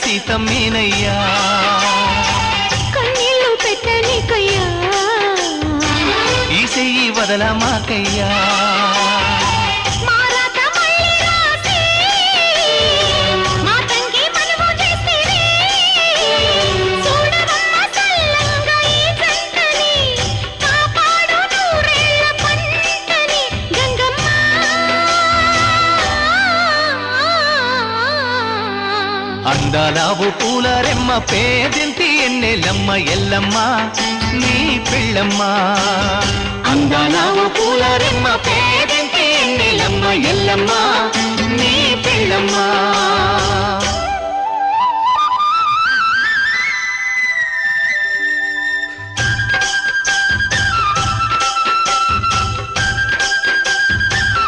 సీతమ్మేనయ్యా కన్నీళ్ళు పెట్టనికయ్యా ఈ చెయ్యి వదలమాకయ్యా అందాలావు పూల రెమ్మ పేదింటి ఎన్నెలమ్మ ఎల్లమ్మ నీ పిల్లమ్మ అందాలావు పూల రెమ్మ